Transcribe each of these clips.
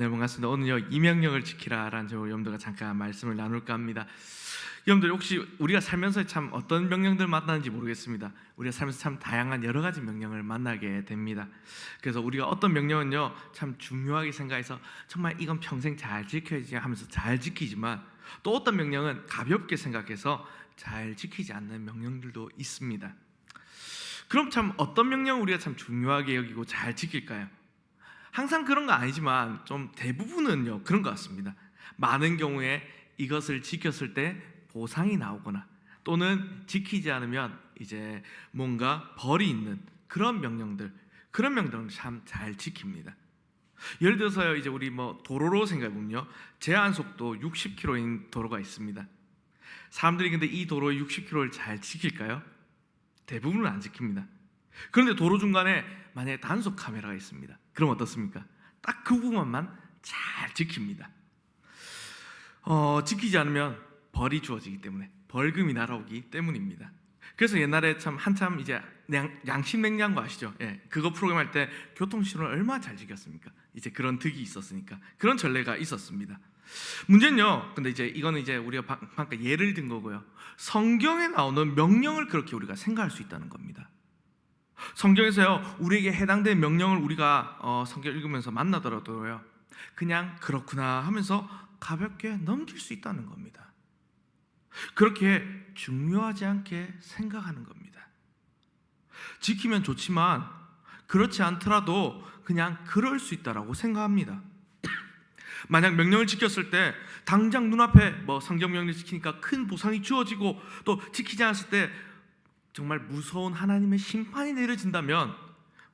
네, 반갑습니다. 오늘요 이 명령을 지키라라는 제목으로 여러분들과 잠깐 말씀을 나눌까 합니다. 여러분들 혹시 우리가 살면서 참 어떤 명령들 만나는지 모르겠습니다. 우리가 살면서 참 다양한 여러 가지 명령을 만나게 됩니다. 그래서 우리가 어떤 명령은요 참 중요하게 생각해서 정말 이건 평생 잘 지켜야지 하면서 잘 지키지만, 또 어떤 명령은 가볍게 생각해서 잘 지키지 않는 명령들도 있습니다. 그럼 참 어떤 명령을 우리가 참 중요하게 여기고 잘 지킬까요? 항상 그런 거 아니지만 좀 대부분은요 그런 것 같습니다. 많은 경우에 이것을 지켰을 때 보상이 나오거나, 또는 지키지 않으면 이제 뭔가 벌이 있는 그런 명령들, 그런 명령을 참 잘 지킵니다. 예를 들어서요, 이제 우리 도로로 생각해 보면요, 제한 속도 60km인 도로가 있습니다. 사람들이 근데 이 도로의 60km를 잘 지킬까요? 대부분은 안 지킵니다. 그런데 도로 중간에 만약에 단속 카메라가 있습니다. 그럼 어떻습니까? 딱 그 부분만 잘 지킵니다. 지키지 않으면 벌이 주어지기 때문에, 벌금이 날아오기 때문입니다. 그래서 옛날에 참 한참 이제 양심 냉장고 아시죠? 예, 그거 프로그램 할 때 교통신호를 얼마나 잘 지켰습니까? 이제 그런 득이 있었으니까, 그런 전례가 있었습니다. 문제는요, 근데 이제 이거는 이제 우리가 방금 예를 든 거고요, 성경에 나오는 명령을 그렇게 우리가 생각할 수 있다는 겁니다. 성경에서요 우리에게 해당되는 명령을 우리가 성경 읽으면서 만나더라도요 그냥 그렇구나 하면서 가볍게 넘길 수 있다는 겁니다. 그렇게 중요하지 않게 생각하는 겁니다. 지키면 좋지만 그렇지 않더라도 그냥 그럴 수 있다라고 생각합니다. 만약 명령을 지켰을 때 당장 눈앞에 성경 명령 지키니까 큰 보상이 주어지고, 또 지키지 않았을 때 정말 무서운 하나님의 심판이 내려진다면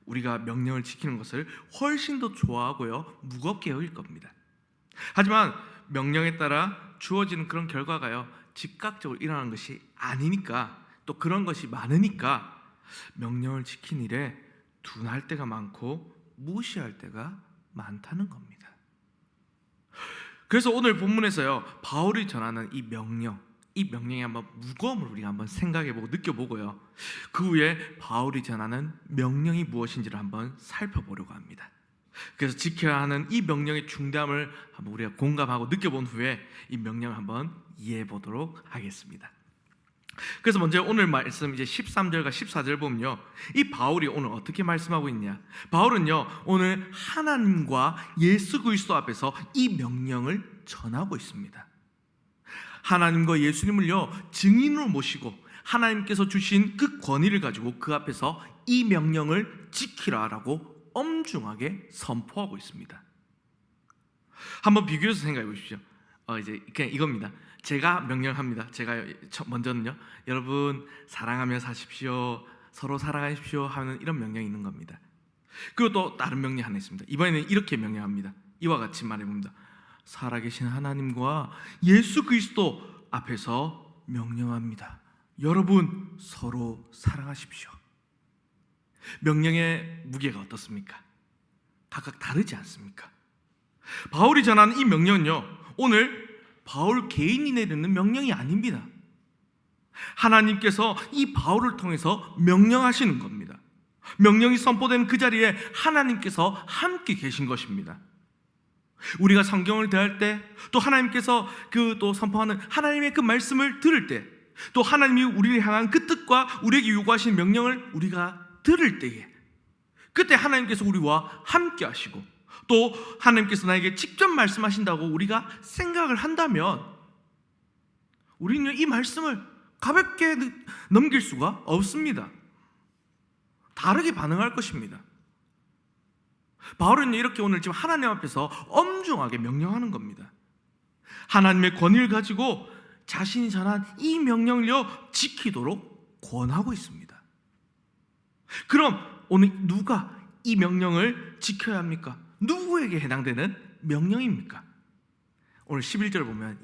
우리가 명령을 지키는 것을 훨씬 더 좋아하고요 무겁게 여길 겁니다. 하지만 명령에 따라 주어지는 그런 결과가요 즉각적으로 일어나는 것이 아니니까, 또 그런 것이 많으니까 명령을 지킨 일에 둔할 때가 많고 무시할 때가 많다는 겁니다. 그래서 오늘 본문에서요 바울이 전하는 이 명령의 한번 무거움을 우리가 한번 생각해보고 느껴보고요, 그 후에 바울이 전하는 명령이 무엇인지를 한번 살펴보려고 합니다. 그래서 지켜야 하는 이 명령의 중대함을 한번 우리가 공감하고 느껴본 후에 이 명령을 한번 이해해 보도록 하겠습니다. 그래서 먼저 오늘 말씀 이제 13절과 14절 보면요, 이 바울이 오늘 어떻게 말씀하고 있냐, 바울은요 오늘 하나님과 예수 그리스도 앞에서 이 명령을 전하고 있습니다. 하나님과 예수님을요 증인으로 모시고 하나님께서 주신 그 권위를 가지고 그 앞에서 이 명령을 지키라라고 엄중하게 선포하고 있습니다. 한번 비교해서 생각해 보십시오. 이제 그냥 이겁니다. 제가 명령합니다. 제가 먼저는요, 여러분 사랑하며 사십시오, 서로 사랑하십시오 하는 이런 명령이 있는 겁니다. 그리고 또 다른 명령 하나 있습니다. 이번에는 이렇게 명령합니다. 이와 같이 말해봅니다. 살아계신 하나님과 예수 그리스도 앞에서 명령합니다. 여러분 서로 사랑하십시오. 명령의 무게가 어떻습니까? 각각 다르지 않습니까? 바울이 전하는 이 명령은요 오늘 바울 개인이 내리는 명령이 아닙니다. 하나님께서 이 바울을 통해서 명령하시는 겁니다. 명령이 선포되는 그 자리에 하나님께서 함께 계신 것입니다. 우리가 성경을 대할 때, 또 하나님께서 또 선포하는 하나님의 그 말씀을 들을 때, 또 하나님이 우리를 향한 그 뜻과 우리에게 요구하신 명령을 우리가 들을 때에, 그때 하나님께서 우리와 함께 하시고, 또 하나님께서 나에게 직접 말씀하신다고 우리가 생각을 한다면 우리는 이 말씀을 가볍게 넘길 수가 없습니다. 다르게 반응할 것입니다. 바울은 이렇게 오늘 지금 하나님 앞에서 엄중하게 명령하는 겁니다. 하나님의 권위를 가지고 자신이 전한 이 명령을요 지키도록 권하고 있습니다. 그럼 오늘 누가 이 명령을 지켜야 합니까? 누구에게 해당되는 명령입니까? 오늘 11절 보면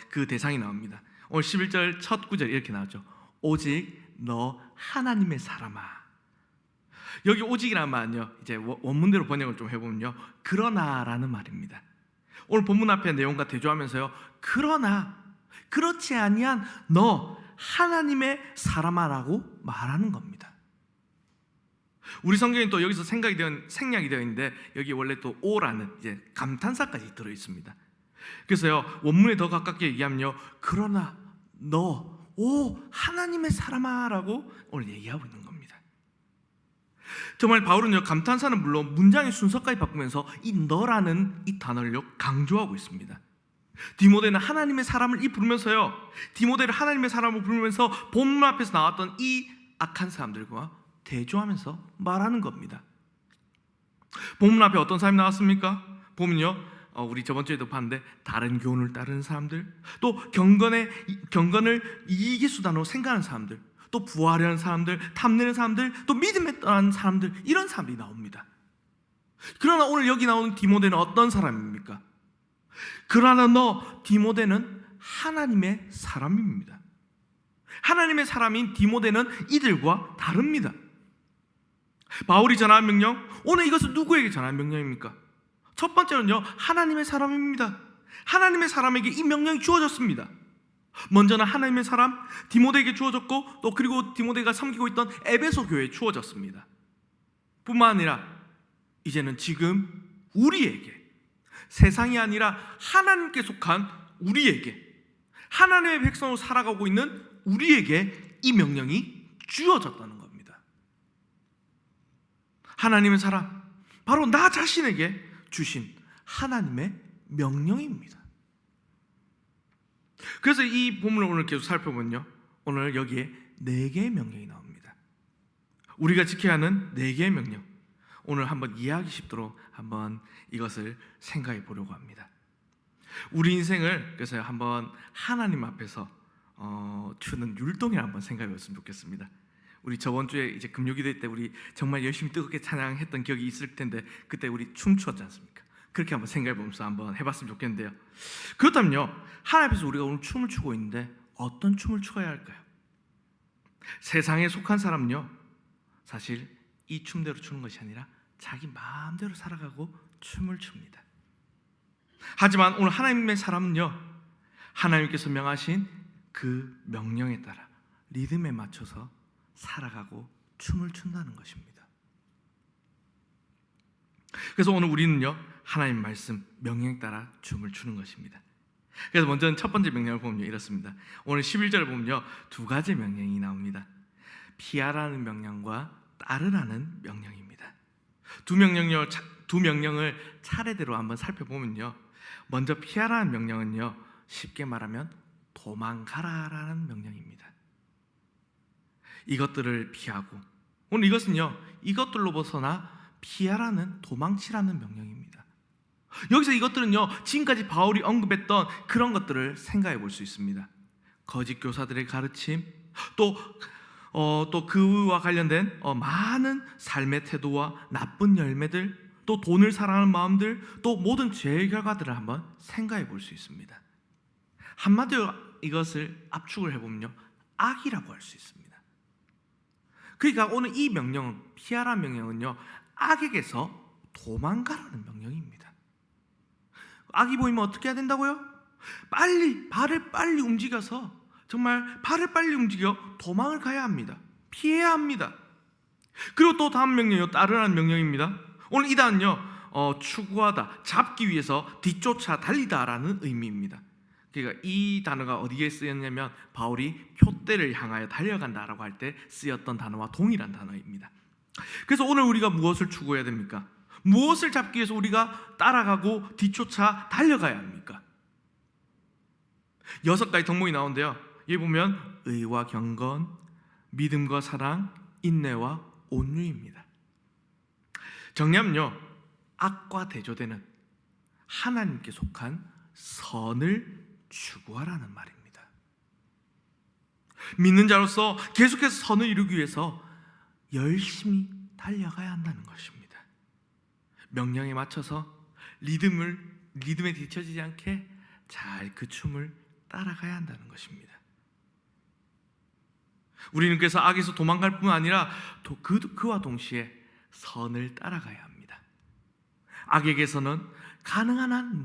그 대상이 나옵니다. 오늘 11절 첫 구절 이렇게 나오죠. 오직 너 하나님의 사람아. 여기 오직이라는 말은요 이제 원문대로 번역을 좀 해보면요 그러나라는 말입니다. 오늘 본문 앞에 내용과 대조하면서요, 그러나 그렇지 아니한 너 하나님의 사람아라고 말하는 겁니다. 우리 성경에 또 여기서 생략이 되어 있는데 여기 원래 또 오라는 이제 감탄사까지 들어 있습니다. 그래서요 원문에 더 가깝게 얘기하면요, 그러나 너 오 하나님의 사람아라고 오늘 얘기하고 있는 겁니다. 정말 바울은요 감탄사는 물론 문장의 순서까지 바꾸면서 이 너라는 이 단어를요 강조하고 있습니다. 디모데는 하나님의 사람을 부르면서요, 디모데를 하나님의 사람으로 부르면서 본문 앞에서 나왔던 이 악한 사람들과 대조하면서 말하는 겁니다. 본문 앞에 어떤 사람이 나왔습니까? 보면요 우리 저번 주에도 봤는데 다른 교훈을 따르는 사람들, 또 경건을 이기수단으로 생각하는 사람들, 또 부하려는 사람들, 탐내는 사람들, 또 믿음에 떠나는 사람들, 이런 사람들이 나옵니다. 그러나 오늘 여기 나오는 디모데는 어떤 사람입니까? 그러나 너 디모데는 하나님의 사람입니다. 하나님의 사람인 디모데는 이들과 다릅니다. 바울이 전하는 명령, 오늘 이것은 누구에게 전하는 명령입니까? 첫 번째는요 하나님의 사람입니다. 하나님의 사람에게 이 명령이 주어졌습니다. 먼저는 하나님의 사람 디모데에게 주어졌고, 또 그리고 디모데가 섬기고 있던 에베소 교회에 주어졌습니다. 뿐만 아니라 이제는 지금 우리에게, 세상이 아니라 하나님께 속한 우리에게, 하나님의 백성으로 살아가고 있는 우리에게 이 명령이 주어졌다는 겁니다. 하나님의 사람, 바로 나 자신에게 주신 하나님의 명령입니다. 그래서 이 본문을 오늘 계속 살펴보면요, 오늘 여기에 4개의 명령이 나옵니다. 우리가 지켜야 하는 4개의 명령, 오늘 한번 이해하기 쉽도록 한번 이것을 생각해 보려고 합니다. 우리 인생을 그래서 한번 하나님 앞에서 주는 율동이라 한번 생각해 봤으면 좋겠습니다. 우리 저번 주에 이제 금요기도 때 우리 정말 열심히 뜨겁게 찬양했던 기억이 있을 텐데, 그때 우리 춤추었지 않습니까? 그렇게 한번 생각해 보면서 한번 해봤으면 좋겠는데요. 그렇다면요, 하나님 앞에서 우리가 오늘 춤을 추고 있는데 어떤 춤을 춰야 할까요? 세상에 속한 사람은요, 사실 이 춤대로 추는 것이 아니라 자기 마음대로 살아가고 춤을 춥니다. 하지만 오늘 하나님의 사람은요, 하나님께서 명하신 그 명령에 따라 리듬에 맞춰서 살아가고 춤을 춘다는 것입니다. 그래서 오늘 우리는요 하나님 말씀 명령에 따라 춤을 추는 것입니다. 그래서 먼저 첫 번째 명령을 보면 이렇습니다. 오늘 11절을 보면요 2가지 명령이 나옵니다. 피하라는 명령과 따르라는 명령입니다. 두 명령을 차례대로 한번 살펴보면요, 먼저 피하라는 명령은요 쉽게 말하면 도망가라라는 명령입니다. 이것들을 피하고, 오늘 이것은요 이것들로 벗어나 피하라는, 도망치라는 명령입니다. 여기서 이것들은요 지금까지 바울이 언급했던 그런 것들을 생각해 볼 수 있습니다. 거짓 교사들의 가르침, 또 그와 관련된 많은 삶의 태도와 나쁜 열매들, 또 돈을 사랑하는 마음들, 또 모든 죄의 결과들을 한번 생각해 볼 수 있습니다. 한마디로 이것을 압축을 해보면요 악이라고 할 수 있습니다. 그러니까 오늘 이 명령은, 피하라는 명령은요 악에게서 도망가라는 명령입니다. 악이 보이면 어떻게 해야 된다고요? 발을 빨리 움직여서, 정말 발을 빨리 움직여 도망을 가야 합니다. 피해야 합니다. 그리고 또 다음 명령이요, 따르라는 명령입니다. 오늘 이 단어는요 추구하다, 잡기 위해서 뒤쫓아 달리다라는 의미입니다. 그러니까 이 단어가 어디에 쓰였냐면 바울이 표대를 향하여 달려간다라고 할 때 쓰였던 단어와 동일한 단어입니다. 그래서 오늘 우리가 무엇을 추구해야 됩니까? 무엇을 잡기 위해서 우리가 따라가고 뒤쫓아 달려가야 합니까? 6가지 덕목이 나오는데요, 여기 보면 의와 경건, 믿음과 사랑, 인내와 온유입니다. 정리하면요, 악과 대조되는 하나님께 속한 선을 추구하라는 말입니다. 믿는 자로서 계속해서 선을 이루기 위해서 열심히 달려가야 한다는 것입니다. 명령에 맞춰서 리듬에 뒤처지지 않게 잘 그 춤을 따라가야 한다는 것입니다. 우리는 그래서 악에서 도망갈 뿐 아니라 그와 동시에 선을 따라가야 합니다. 악에게서는 가능한 한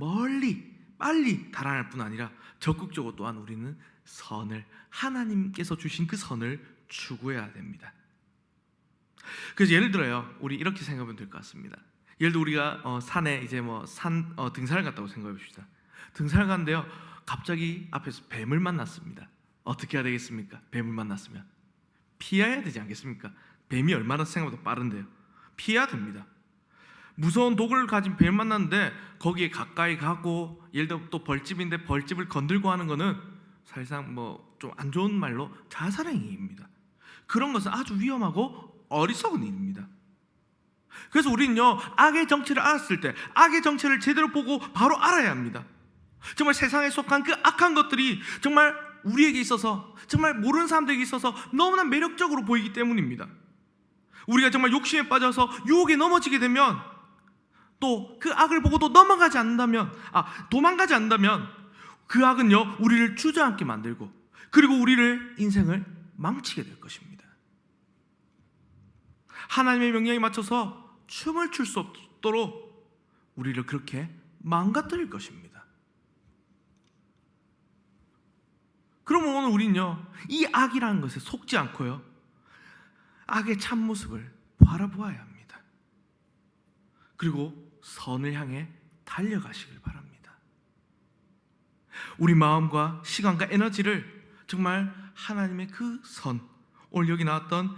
빨리 달아날 뿐 아니라 적극적으로 또한 우리는 선을, 하나님께서 주신 그 선을 추구해야 됩니다. 그래서 예를 들어요, 우리 이렇게 생각하면 될 것 같습니다. 예를 들어 우리가 산에 이제 등산을 갔다고 생각해 봅시다. 등산을 갔는데요, 갑자기 앞에서 뱀을 만났습니다. 어떻게 해야 되겠습니까? 뱀을 만났으면 피해야 되지 않겠습니까? 뱀이 얼마나 생각보다 빠른데요. 피해야 됩니다. 무서운 독을 가진 뱀을 만났는데 거기에 가까이 가고, 예를 들어 또 벌집인데 벌집을 건들고 하는 거는 사실상 좀 안 좋은 말로 자살의 행위입니다. 그런 것은 아주 위험하고 어리석은 일입니다. 그래서 우리는요, 악의 정체를 알았을 때 악의 정체를 제대로 보고 바로 알아야 합니다. 정말 세상에 속한 그 악한 것들이 정말 우리에게 있어서, 정말 모르는 사람들에게 있어서 너무나 매력적으로 보이기 때문입니다. 우리가 정말 욕심에 빠져서 유혹에 넘어지게 되면, 또 그 악을 보고도 도망가지 않는다면 그 악은요, 우리를 주저앉게 만들고, 그리고 우리를 인생을 망치게 될 것입니다. 하나님의 명령에 맞춰서 춤을 출 수 없도록 우리를 그렇게 망가뜨릴 것입니다. 그러면 오늘 우리는요, 이 악이라는 것에 속지 않고요, 악의 참모습을 바라보아야 합니다. 그리고 선을 향해 달려가시길 바랍니다. 우리 마음과 시간과 에너지를 정말 하나님의 그 선, 오늘 여기 나왔던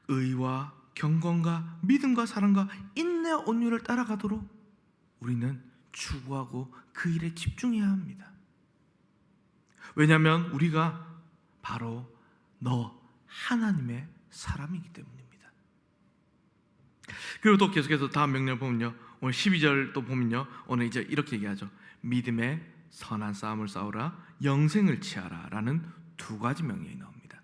의와 경건과 믿음과 사랑과 인내와 온유를 따라가도록 우리는 추구하고 그 일에 집중해야 합니다. 왜냐하면 우리가 바로 하나님의 사람이기 때문입니다. 그리고 또 계속해서 다음 명령 보면요, 오늘 12절 또 보면요, 오늘 이제 이렇게 얘기하죠. 믿음의 선한 싸움을 싸우라, 영생을 취하라 라는 두 가지 명령이 나옵니다.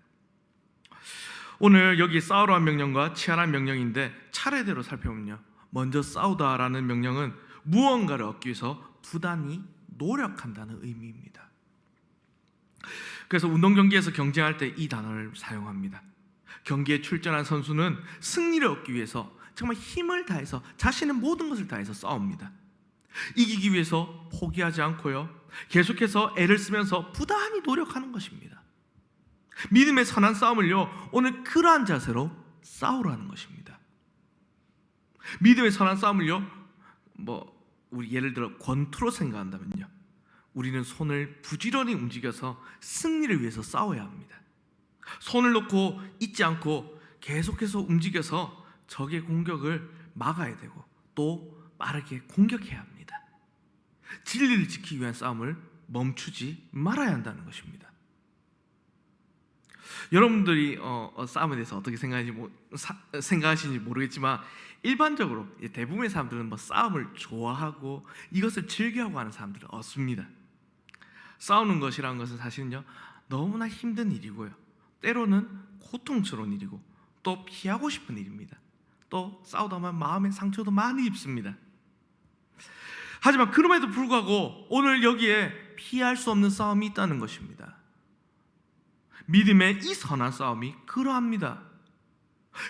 오늘 여기 싸우라는 명령과 취하라는 명령인데, 차례대로 살펴보면요, 먼저 싸우다라는 명령은 무언가를 얻기 위해서 부단히 노력한다는 의미입니다. 그래서 운동 경기에서 경쟁할 때 이 단어를 사용합니다. 경기에 출전한 선수는 승리를 얻기 위해서 정말 힘을 다해서 자신의 모든 것을 다해서 싸웁니다. 이기기 위해서 포기하지 않고요, 계속해서 애를 쓰면서 부단히 노력하는 것입니다. 믿음의 선한 싸움을요, 오늘 그러한 자세로 싸우라는 것입니다. 믿음의 선한 싸움을요, 우리 예를 들어 권투로 생각한다면요, 우리는 손을 부지런히 움직여서 승리를 위해서 싸워야 합니다. 손을 놓고 있지 않고 계속해서 움직여서 적의 공격을 막아야 되고, 또 빠르게 공격해야 합니다. 진리를 지키기 위한 싸움을 멈추지 말아야 한다는 것입니다. 여러분들이 싸움에 대해서 어떻게 생각하시는지 모르겠지만, 일반적으로 대부분의 사람들은 싸움을 좋아하고 이것을 즐겨하고 하는 사람들은 없습니다. 싸우는 것이라는 것은 사실은요, 너무나 힘든 일이고요, 때로는 고통스러운 일이고, 또 피하고 싶은 일입니다. 또 싸우다 보면 마음의 상처도 많이 입습니다. 하지만 그럼에도 불구하고 오늘 여기에 피할 수 없는 싸움이 있다는 것입니다. 믿음의 이 선한 싸움이 그러합니다.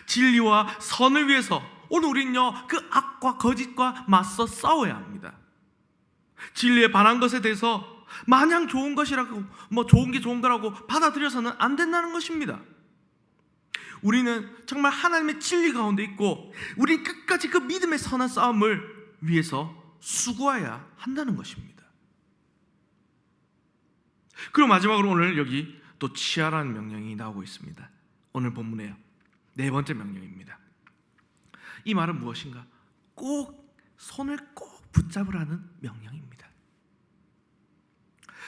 진리와 선을 위해서 오늘 우리는요, 그 악과 거짓과 맞서 싸워야 합니다. 진리에 반한 것에 대해서 마냥 좋은 것이라고, 좋은 게 좋은 거라고 받아들여서는 안 된다는 것입니다. 우리는 정말 하나님의 진리 가운데 있고, 우리는 끝까지 그 믿음의 선한 싸움을 위해서 수고해야 한다는 것입니다. 그리고 마지막으로 오늘 여기 또 취하라는 명령이 나오고 있습니다. 오늘 본문에요, 네 번째 명령입니다. 이 말은 무엇인가? 손을 꼭 붙잡으라는 명령입니다.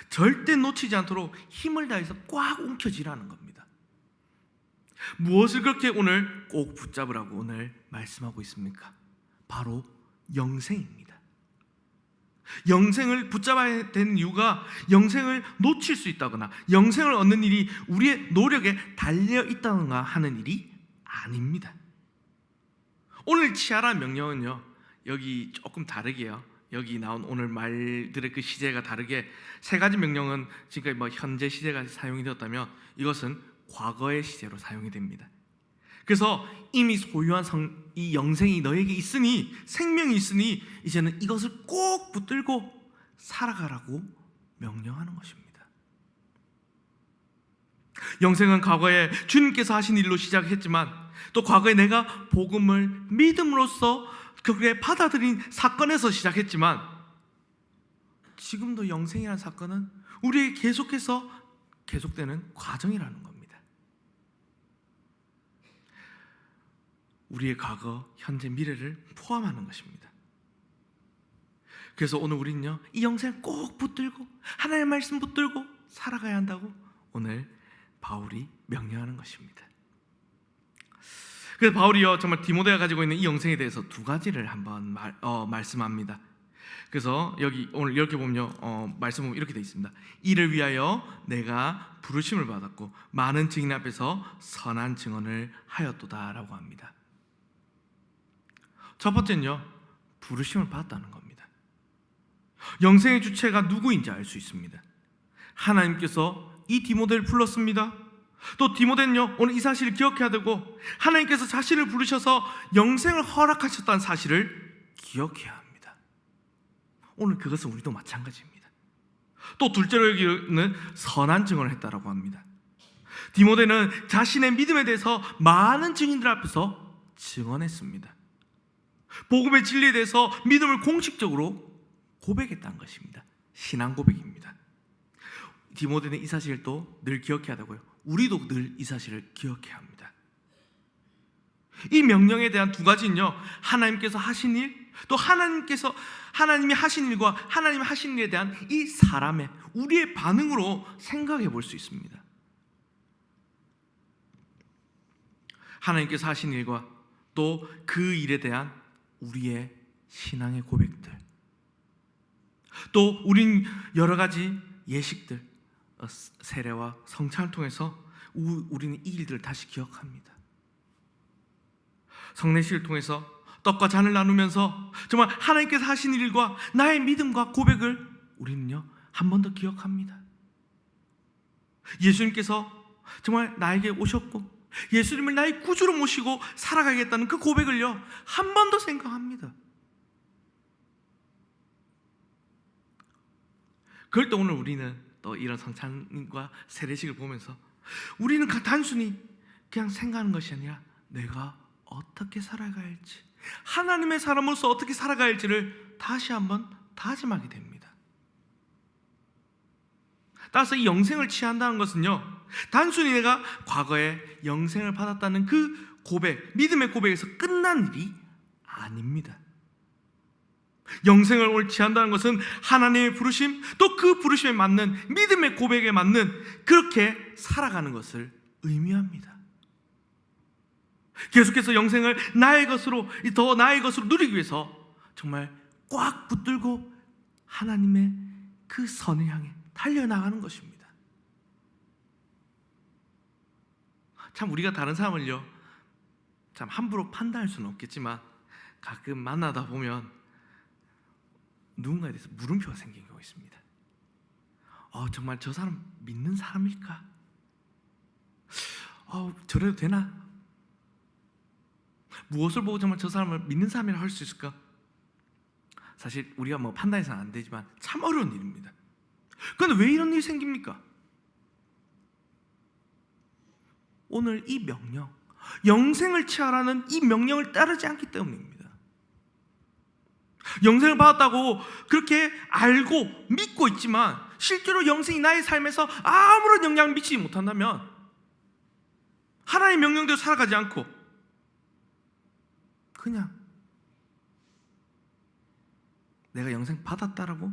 절대 놓치지 않도록 힘을 다해서 꽉 움켜쥐라는 겁니다. 무엇을 그렇게 오늘 꼭 붙잡으라고 오늘 말씀하고 있습니까? 바로 영생입니다. 영생을 붙잡아야 되는 이유가 영생을 놓칠 수 있다거나 영생을 얻는 일이 우리의 노력에 달려 있다거나 하는 일이 아닙니다. 오늘 취하라는 명령은요, 여기 조금 다르게요, 여기 나온 오늘 말들의 그 시제가 다르게 세 가지 명령은 지금까지 현재 시제가 사용이 되었다면, 이것은 과거의 시제로 사용이 됩니다. 그래서 이미 소유한 이 영생이 너에게 있으니, 생명이 있으니 이제는 이것을 꼭 붙들고 살아가라고 명령하는 것입니다. 영생은 과거에 주님께서 하신 일로 시작했지만 또 과거에 내가 복음을 믿음으로써 그렇게 받아들인 사건에서 시작했지만 지금도 영생이라는 사건은 우리에게 계속해서 계속되는 과정이라는 겁니다. 우리의 과거, 현재, 미래를 포함하는 것입니다. 그래서 오늘 우리는요, 이 영생을 꼭 붙들고 하나님의 말씀 붙들고 살아가야 한다고 오늘 바울이 명령하는 것입니다. 그래서 바울이요, 정말 디모데가 가지고 있는 이 영생에 대해서 두 가지를 한번 말씀합니다. 그래서 오늘 이렇게 보면요, 말씀 보면 이렇게 되어 있습니다. 이를 위하여 내가 부르심을 받았고 많은 증인 앞에서 선한 증언을 하였도다라고 합니다. 첫 번째는요, 부르심을 받았다는 겁니다. 영생의 주체가 누구인지 알 수 있습니다. 하나님께서 이 디모데를 불렀습니다. 또 디모데는요, 오늘 이 사실을 기억해야 되고 하나님께서 자신을 부르셔서 영생을 허락하셨다는 사실을 기억해야 합니다. 오늘 그것은 우리도 마찬가지입니다. 또 둘째로 여기는 선한 증언을 했다라고 합니다. 디모데는 자신의 믿음에 대해서 많은 증인들 앞에서 증언했습니다. 복음의 진리에 대해서 믿음을 공식적으로 고백했다는 것입니다. 신앙 고백입니다. 디모데는 이 사실을 또 늘 기억해야 되고요, 우리도 늘 이 사실을 기억해야 합니다. 이 명령에 대한 두 가지는요, 하나님께서 하신 일, 또 하나님이 하신 일과 하나님이 하신 일에 대한 이 사람의 우리의 반응으로 생각해 볼 수 있습니다. 하나님께서 하신 일과 또 그 일에 대한 우리의 신앙의 고백들, 또 우린 여러 가지 예식들, 세례와 성찬을 통해서 우리는 이 일들을 다시 기억합니다. 성례식을 통해서 떡과 잔을 나누면서 정말 하나님께서 하신 일과 나의 믿음과 고백을 우리는요, 한 번 더 기억합니다. 예수님께서 정말 나에게 오셨고 예수님을 나의 구주로 모시고 살아가겠다는 그 고백을요, 한 번 더 생각합니다. 그럴 때 오늘 우리는 또 이런 성찬과 세례식을 보면서 우리는 단순히 그냥 생각하는 것이 아니라 내가 어떻게 살아가야 할지, 하나님의 사람으로서 어떻게 살아가야 할지를 다시 한번 다짐하게 됩니다. 따라서 이 영생을 취한다는 것은요, 단순히 내가 과거에 영생을 받았다는 그 고백, 믿음의 고백에서 끝난 일이 아닙니다. 영생을 오늘 취한다는 것은 하나님의 부르심, 또 그 부르심에 맞는 믿음의 고백에 맞는 그렇게 살아가는 것을 의미합니다. 계속해서 영생을 더 나의 것으로 누리기 위해서 정말 꽉 붙들고 하나님의 그 선을 향해 달려나가는 것입니다. 참 우리가 다른 사람을요, 참 함부로 판단할 수는 없겠지만 가끔 만나다 보면 누군가에 대해서 물음표가 생긴 경우가 있습니다. 정말 저 사람 믿는 사람일까? 저래도 되나? 무엇을 보고 정말 저 사람을 믿는 사람이라 할 수 있을까? 사실 우리가 판단해서는 안 되지만 참 어려운 일입니다. 그런데 왜 이런 일이 생깁니까? 오늘 이 명령, 영생을 취하라는 이 명령을 따르지 않기 때문입니다. 영생을 받았다고 그렇게 알고 믿고 있지만 실제로 영생이 나의 삶에서 아무런 영향을 미치지 못한다면, 하나님의 명령대로 살아가지 않고 그냥 내가 영생 받았다라고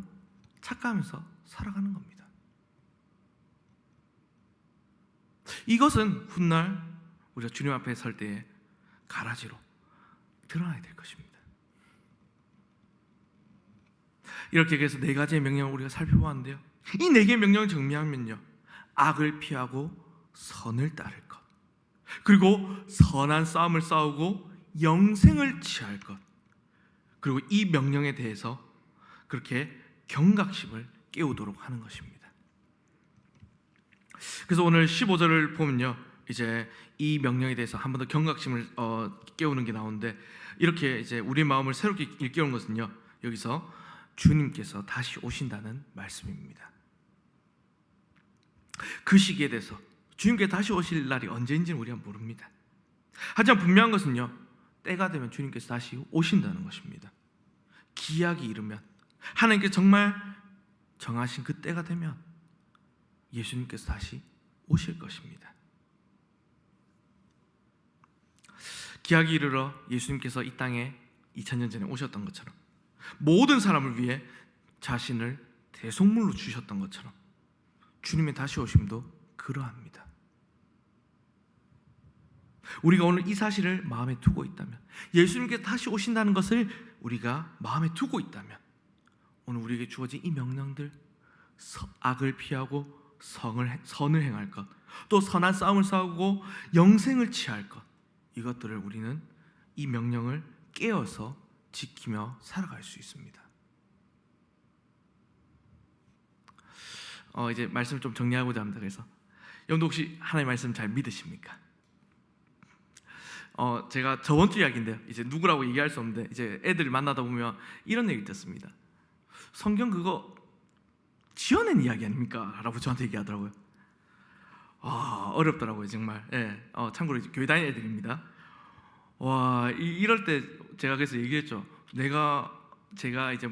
착각하면서 살아가는 겁니다. 이것은 훗날 우리가 주님 앞에 설 때의 가라지로 드러나야 될 것입니다. 이렇게 해서 네 가지의 명령을 우리가 살펴보았는데요, 이 네 개의 명령을 정리하면요, 악을 피하고 선을 따를 것, 그리고 선한 싸움을 싸우고 영생을 취할 것, 그리고 이 명령에 대해서 그렇게 경각심을 깨우도록 하는 것입니다. 그래서 오늘 15절을 보면요, 이제 이 명령에 대해서 한 번 더 경각심을 깨우는 게 나오는데, 이렇게 이제 우리 마음을 새롭게 일깨우는 것은요, 여기서 주님께서 다시 오신다는 말씀입니다. 그 시기에 대해서 주님께 다시 오실 날이 언제인지는 우리가 모릅니다. 하지만 분명한 것은요, 때가 되면 주님께서 다시 오신다는 것입니다. 기약이 이르면, 하나님께 정말 정하신 그 때가 되면 예수님께서 다시 오실 것입니다. 기약이 이르러 예수님께서 이 땅에 2000년 전에 오셨던 것처럼, 모든 사람을 위해 자신을 대속물로 주셨던 것처럼 주님의 다시 오심도 그러합니다. 우리가 오늘 이 사실을 마음에 두고 있다면, 예수님께서 다시 오신다는 것을 우리가 마음에 두고 있다면, 오늘 우리에게 주어진 이 명령들, 악을 피하고 선을 행할 것, 또 선한 싸움을 싸우고 영생을 취할 것, 이것들을 우리는 이 명령을 깨어서 지키며 살아갈 수 있습니다. 이제 말씀을 좀 정리하고자 합니다. 그래서 여러분도 혹시 하나님의 말씀 잘 믿으십니까? 제가 저번 주 이야기인데요, 이제 누구라고 얘기할 수 없는데, 이제 애들 만나다 보면 이런 얘기 듣습니다. 성경 그거 지어낸 이야기 아닙니까? 라고 저한테 얘기하더라고요. 어렵더라고요, 정말. 예. 참고로 이제 교회 다니는 애들입니다. 이럴 때 제가 그래서 얘기했죠. 제가 이제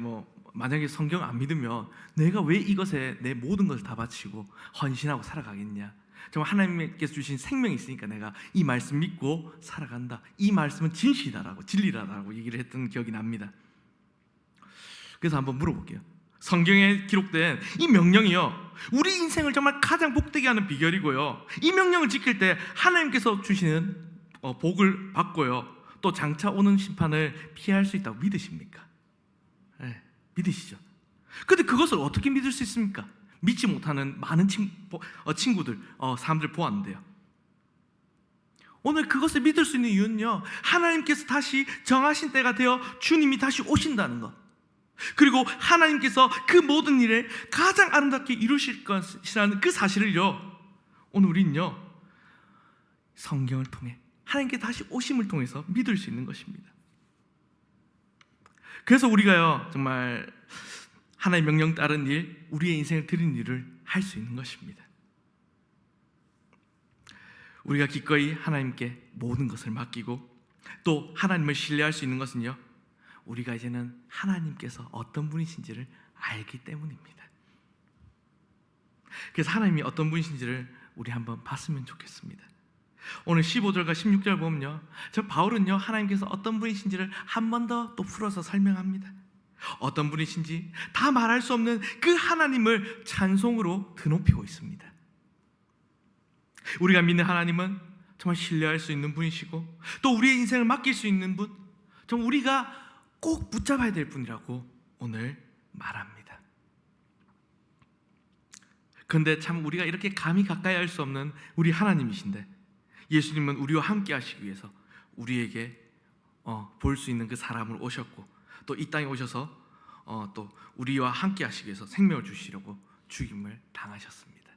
만약에 성경 안 믿으면 내가 왜 이것에 내 모든 것을 다 바치고 헌신하고 살아가겠냐. 정말 하나님께서 주신 생명이 있으니까 내가 이 말씀 믿고 살아간다. 이 말씀은 진리라고 얘기를 했던 기억이 납니다. 그래서 한번 물어볼게요. 성경에 기록된 이 명령이요, 우리 인생을 정말 가장 복되게 하는 비결이고요, 이 명령을 지킬 때 하나님께서 주시는 복을 받고요, 또 장차 오는 심판을 피할 수 있다고 믿으십니까? 네, 믿으시죠? 근데 그것을 어떻게 믿을 수 있습니까? 믿지 못하는 많은 사람들 보았는데요, 오늘 그것을 믿을 수 있는 이유는요, 하나님께서 다시 정하신 때가 되어 주님이 다시 오신다는 것, 그리고 하나님께서 그 모든 일을 가장 아름답게 이루실 것이라는 그 사실을요, 오늘 우리는요, 성경을 통해 하나님께 다시 오심을 통해서 믿을 수 있는 것입니다. 그래서 우리가요, 정말 하나님의 명령 따른 일, 우리의 인생을 드린 일을 할 수 있는 것입니다. 우리가 기꺼이 하나님께 모든 것을 맡기고 또 하나님을 신뢰할 수 있는 것은요, 우리가 이제는 하나님께서 어떤 분이신지를 알기 때문입니다. 그래서 하나님이 어떤 분이신지를 우리 한번 봤으면 좋겠습니다. 오늘 15절과 16절 보면요, 바울은요, 하나님께서 어떤 분이신지를 한 번 더 또 풀어서 설명합니다. 어떤 분이신지 다 말할 수 없는 그 하나님을 찬송으로 드높이고 있습니다. 우리가 믿는 하나님은 정말 신뢰할 수 있는 분이시고, 또 우리의 인생을 맡길 수 있는 분, 정말 우리가 꼭 붙잡아야 될 분이라고 오늘 말합니다. 그런데 참 우리가 이렇게 감히 가까이 할 수 없는 우리 하나님이신데, 예수님은 우리와 함께 하시기 위해서 우리에게 볼 수 있는 그 사람을 오셨고, 또 이 땅에 오셔서 또 우리와 함께 하시기 위해서 생명을 주시려고 죽임을 당하셨습니다.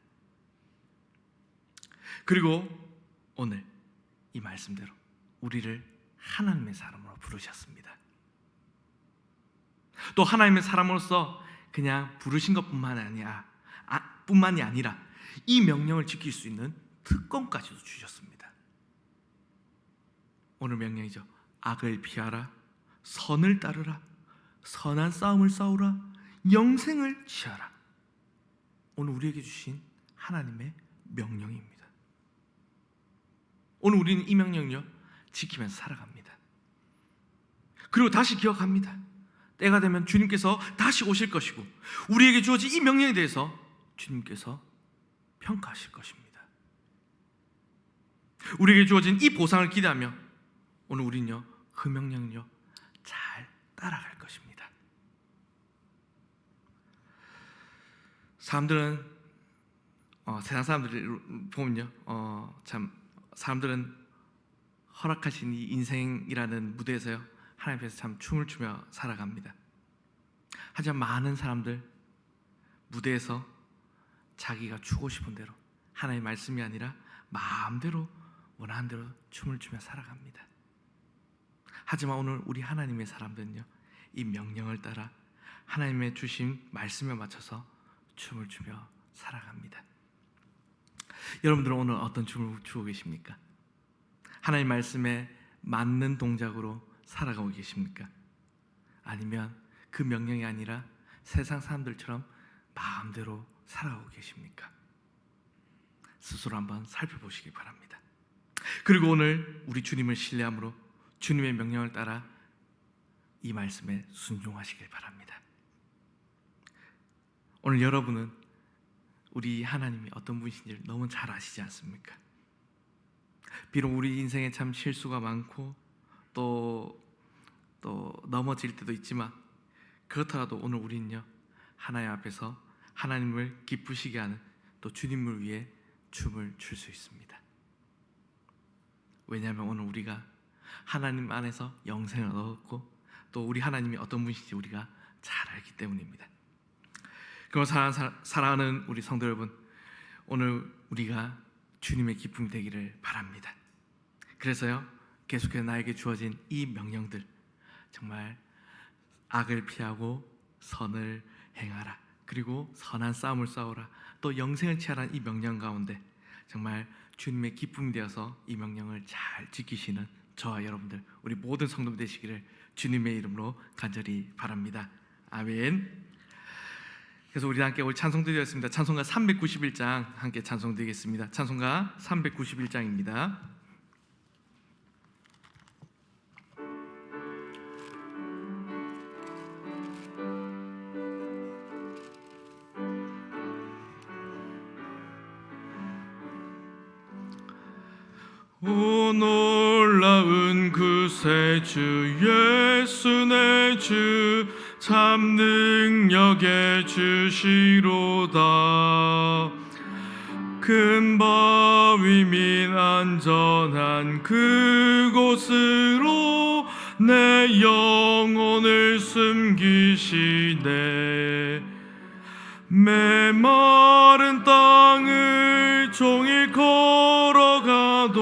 그리고 오늘 이 말씀대로 우리를 하나님의 사람으로 부르셨습니다. 또 하나님의 사람으로서 그냥 부르신 것뿐만이 아니라 이 명령을 지킬 수 있는 특권까지도 주셨습니다. 오늘 명령이죠. 악을 피하라, 선을 따르라, 선한 싸움을 싸우라, 영생을 취하라. 오늘 우리에게 주신 하나님의 명령입니다. 오늘 우리는 이 명령을요, 지키면서 살아갑니다. 그리고 다시 기억합니다. 때가 되면 주님께서 다시 오실 것이고, 우리에게 주어진 이 명령에 대해서 주님께서 평가하실 것입니다. 우리에게 주어진 이 보상을 기대하며 오늘 우리는요, 그 명령을요, 잘 따라갈 것입니다. 사람들은 세상 사람들을 보면요, 참 사람들은 허락하신 이 인생이라는 무대에서요, 하나님 앞에서 참 춤을 추며 살아갑니다. 하지만 많은 사람들 무대에서 자기가 추고 싶은 대로, 하나님의 말씀이 아니라 마음대로 원하는 대로 춤을 추며 살아갑니다. 하지만 오늘 우리 하나님의 사람들은요, 이 명령을 따라 하나님의 주신 말씀에 맞춰서 춤을 추며 살아갑니다. 여러분들은 오늘 어떤 춤을 추고 계십니까? 하나님 말씀에 맞는 동작으로 살아가고 계십니까? 아니면 그 명령이 아니라 세상 사람들처럼 마음대로 살아가고 계십니까? 스스로 한번 살펴보시기 바랍니다. 그리고 오늘 우리 주님을 신뢰함으로 주님의 명령을 따라 이 말씀에 순종하시길 바랍니다. 오늘 여러분은 우리 하나님이 어떤 분이신지 너무 잘 아시지 않습니까? 비록 우리 인생에 참 실수가 많고 또 넘어질 때도 있지만, 그렇더라도 오늘 우리는요, 하나님 앞에서 하나님을 기쁘시게 하는, 또 주님을 위해 춤을 출 수 있습니다. 왜냐하면 오늘 우리가 하나님 안에서 영생을 얻었고, 또 우리 하나님이 어떤 분이신지 우리가 잘 알기 때문입니다. 그럼 사랑하는 우리 성도 여러분, 오늘 우리가 주님의 기쁨이 되기를 바랍니다. 그래서요, 계속해서 나에게 주어진 이 명령들, 정말 악을 피하고 선을 행하라, 그리고 선한 싸움을 싸우라, 또 영생을 취하라는 이 명령 가운데 정말 주님의 기쁨이 되어서 이 명령을 잘 지키시는 저와 여러분들, 우리 모든 성도 되시기를 주님의 이름으로 간절히 바랍니다. 아멘. 그래서 우리 함께 오늘 찬송 드리겠습니다. 찬송가 391장 함께 찬송 드리겠습니다. 찬송가 391장입니다. 오 놀라운 구세 주 예수 내 주 참 능력의 주시로다. 큰 바위 및 안전한 그곳으로 내 영혼을 숨기시네. 메마른 땅을 종일 걸어가도